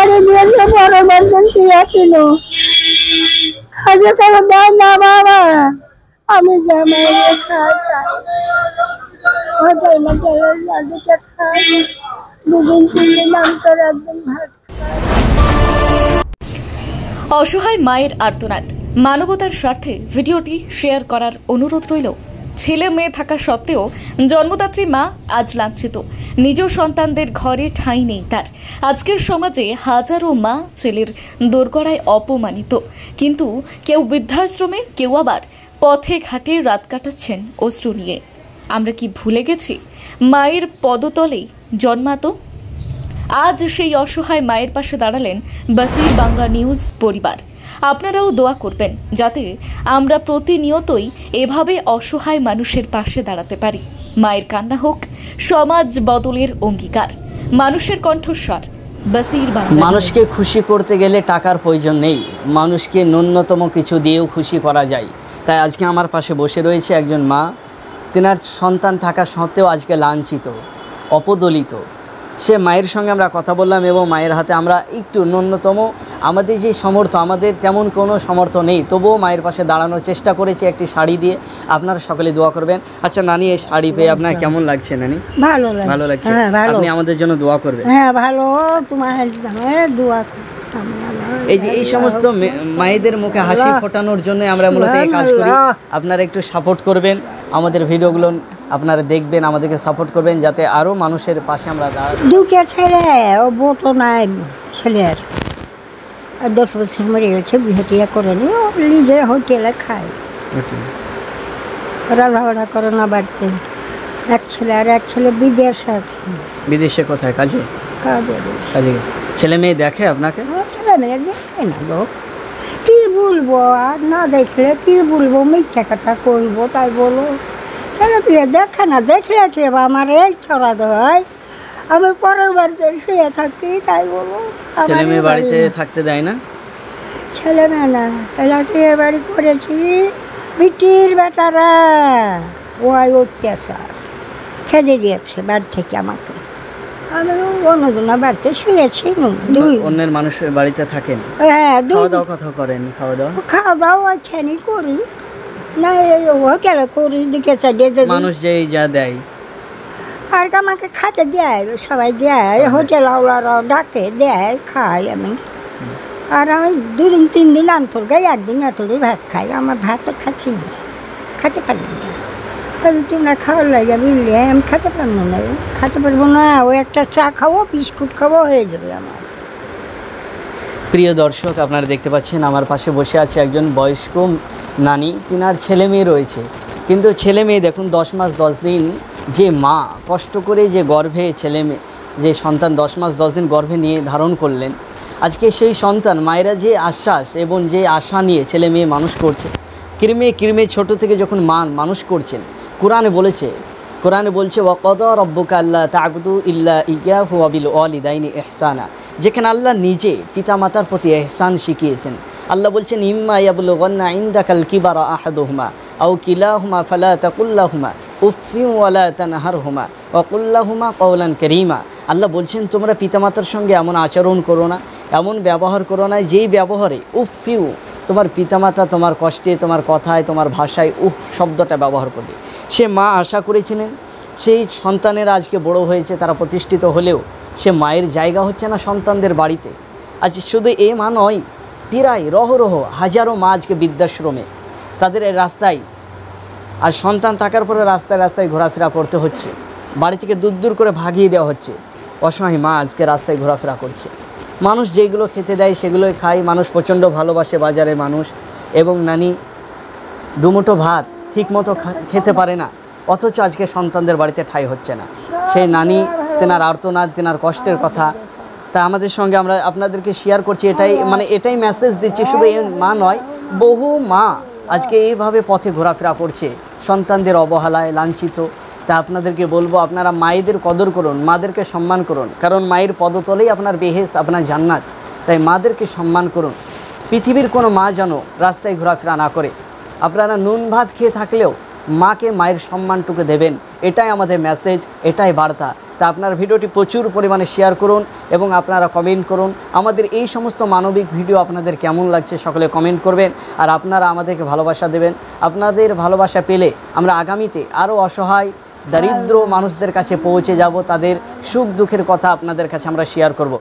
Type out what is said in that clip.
বাড়ি দিয়েছে বড় এমার্জেন্সি আছিল আজকে তারা দেয় না বাবা আমি জামাই খাই হোটেল মোটেলে খাই দুদিন তিন দিন অন্তর একদিন ভাত অসহায় মায়ের আর্তনাদ মানবতার স্বার্থে ভিডিওটি শেয়ার করার অনুরোধ রইল। ছেলে মেয়ে থাকা সত্ত্বেও জন্মদাত্রী মা আজ লাঞ্ছিত, নিজ সন্তানদের ঘরে ঠাঁই নেই তার। আজকের সমাজে হাজারো মা ছেলের দোরগড়ায় অপমানিত, কিন্তু কেউ বৃদ্ধাশ্রমে, কেউ আবার পথে ঘাটে রাত কাটাচ্ছেন অশ্রু নিয়ে। আমরা কি ভুলে গেছি মায়ের পদতলেই জন্মাতো? আজ সেই অসহায় মায়ের পাশে দাঁড়ালেন বাসির বাংলা নিউজ পরিবার। আপনারাও দোয়া করবেন যাতে আমরা প্রতিনিয়তই এভাবে অসহায় মানুষের পাশে দাঁড়াতে পারি। মায়ের কান্না হোক সমাজ বদলের অঙ্গীকার। মানুষের কণ্ঠস্বর, বাসির বাংলা। মানুষকে খুশি করতে গেলে টাকার প্রয়োজন নেই, মানুষকে ন্যূনতম কিছু দিয়েও খুশি করা যায়। তাই আজকে আমার পাশে বসে রয়েছে একজন মা, তেনার সন্তান থাকা সত্ত্বেও আজকে লাঞ্ছিত, অপদলিত। সে মায়ের সঙ্গে আমরা কথা বললাম এবং মায়ের হাতে আমরা একটু ন্যূনতম আমাদের যে সামর্থ্য, আমাদের তেমন কোনো সামর্থ্য নেই, তবুও মায়ের পাশে দাঁড়ানোর চেষ্টা করেছি একটি শাড়ি দিয়ে। আপনারা সকলে দোয়া করবেন। আচ্ছা নানি, এই শাড়ি পেয়ে আপনার কেমন লাগছে নানি? ভালো লাগছে। আপনি আমাদের জন্য দোয়া করবেন। হ্যাঁ ভালো, তোমার দোয়া। এই সমস্ত মায়েদের মুখে হাসি ফোটানোর জন্য আমরা মূলত এই কাজ করি। আপনারা একটু সাপোর্ট করবেন, আমাদের ভিডিওগুলো আপনারা দেখবেন, আমাদেরকে সাপোর্ট করবেন যাতে আরও মানুষের পাশে আমরা দাঁড়াই। দুটো ছেলে, ও বোটো নাই ছেলের, 10 বছর মরে গেছে, বিয়ে টিয়ে করেনি, ও নিজে হোটেলে খায়, রান্না করে না বাড়িতে। এক ছেলে আর এক ছেলে বিদেশে আছে। বিদেশে কোথায়? কাজে কাজে ছেলে মেয়ে দেখে আপনাকে? ছেলে মেয়ে দেখে না গো, কি বলবো আর, না দেখলে কি বলবো, মিথ্যা কথা করবো তাই বলো। ছেলে পেয়ে দেখে না, দেখলে কি আমার এই ছড়া দেয়, আমি পরের বাড়িতে শুয়ে থাকি তাই বলো। ছেলে মেয়ে বাড়িতে থাকতে দেয় না? ছেলে মেয়ে না, এলা শুয়ে বাড়ি করেছি, বিটির বেটারা ওই অত্যাচার খেতে দিয়েছে বাড়ি থেকে আমাকে। আমি অন্যজনের বাড়িতে শুয়েছি। অন্যের মানুষের বাড়িতে থাকেন? হ্যাঁ। খাওয়া দাওয়া কথা করেন? খাওয়া দাওয়া ওইখানে করি না, হোটেলে করি, দুটো চারটে মানুষ যেই যা দেয় আর আমাকে খাতে দেয়, সবাই দেয়, হোটেল আওলারাও ডাকে দেয়, খাই আমি। আর আমি 2 দিন 3 দিন অন্তর গাই, একদিন এতটাই ভাত খাই। আমার ভাতও খাচ্ছি না, খেতে পারি না। তোমরা খাওয়ার লাগে বুঝলি, আমি খেতে পারবো না, খেতে পারবো না। ওই একটা চা খাবো, বিস্কুট খাবো, হয়ে যাবে আমার। প্রিয় দর্শক, আপনারা দেখতে পাচ্ছেন আমার পাশে বসে আছে একজন বয়স্ক নানি, তিনার ছেলে মেয়ে রয়েছে। কিন্তু ছেলে মেয়ে দেখুন 10 মাস 10 দিন যে মা কষ্ট করে যে গর্ভে ছেলে মেয়ে, যে সন্তান 10 মাস 10 দিন গর্ভে নিয়ে ধারণ করলেন, আজকে সেই সন্তান মায়েরা যে আশ্বাস এবং যে আশা নিয়ে ছেলে মেয়ে মানুষ করছে, কিরমে কিরমে ছোট থেকে যখন মানুষ করছেন, কোরআনে বলছে ওয়াকাদা রাব্বুকা আল্লা তা'বুদু ইল্লা ইয়্যাহু ওয়া বিল ওয়ালিদাইনি ইহসানা। যেখানে আল্লাহ নিজে পিতামাতার প্রতি ইহসান শিখিয়েছেন। আল্লাহ বলছেন ইম্মা ইয়াবলুগান্না ইনদাকাল কিবারা আহাদুহুমা আও কিলাহুমা ফালা তাকুল্লাহুমা উফফিন ওয়ালা তানহারহুমা ওয়া কুল্লাহুমা কওলান কারীমা। আল্লাহ বলছেন তোমরা পিতামাতার সঙ্গে এমন আচরণ করো না, এমন ব্যবহার করো না যেই ব্যবহারে উফফিউ, তোমার পিতামাতা তোমার কষ্টে, তোমার কথায়, তোমার ভাষায় শব্দটা ব্যবহার করবে। সে মা আশা করেছিলেন সেই সন্তানেরা আজকে বড় হয়েছে, তারা প্রতিষ্ঠিত হলেও সে মায়ের জায়গা হচ্ছে না সন্তানদের বাড়িতে। আজ শুধু এই মা নয়, প্রায় রহ হাজারো মা আজকে বৃদ্ধাশ্রমে, তাদের রাস্তায়, আর সন্তান থাকার পরে রাস্তায় রাস্তায় ঘোরাফেরা করতে হচ্ছে, বাড়ি থেকে দূর করে ভাগিয়ে দেওয়া হচ্ছে। অসহায় মা আজকে রাস্তায় ঘোরাফেরা করছে। মানুষ যেগুলো খেতে দেয় সেগুলোই খায়, মানুষ প্রচণ্ড ভালোবাসে বাজারে মানুষ। এবং নানি দুমুঠো ভাত ঠিকমতো খেতে পারে না, অথচ আজকে সন্তানদের বাড়িতে ঠাঁই হচ্ছে না। সেই নানি, তেনার আর্তনাদ, তেনার কষ্টের কথা তা আমাদের সঙ্গে আমরা আপনাদেরকে শেয়ার করছি। এটাই মেসেজ দিচ্ছি, শুধু এই মা নয়, বহু মা আজকে এইভাবে পথে ঘোরাফেরা করছে সন্তানদের অবহেলায়, লাঞ্ছিত। তা আপনাদেরকে বলবো, আপনারা মায়েদের কদর করুন, মাদেরকে সম্মান করুন, কারণ মায়ের পদতলেই আপনার বেহেশত, আপনার জান্নাত। তাই মাদেরকে সম্মান করুন। পৃথিবীর কোনো মা যেন রাস্তায় ঘোরাফেরা না করে। আপনারা নুন ভাত খেয়ে থাকলেও মাকে, মায়ের সম্মানটুকু দেবেন, এটাই আমাদের মেসেজ, এটাই বার্তা। তা আপনার ভিডিওটি প্রচুর পরিমাণে শেয়ার করুন এবং আপনারা কমেন্ট করুন। আমাদের এই সমস্ত মানবিক ভিডিও আপনাদের কেমন লাগছে সকলে কমেন্ট করবেন, আর আপনারা আমাদেরকে ভালোবাসা দেবেন। আপনাদের ভালোবাসা পেলে আমরা আগামীতে আরও অসহায় দারিদ্র মানুষদের কাছে পৌঁছে যাব, তাদের সুখ দুঃখের কথা আপনাদের কাছে আমরা শেয়ার করব।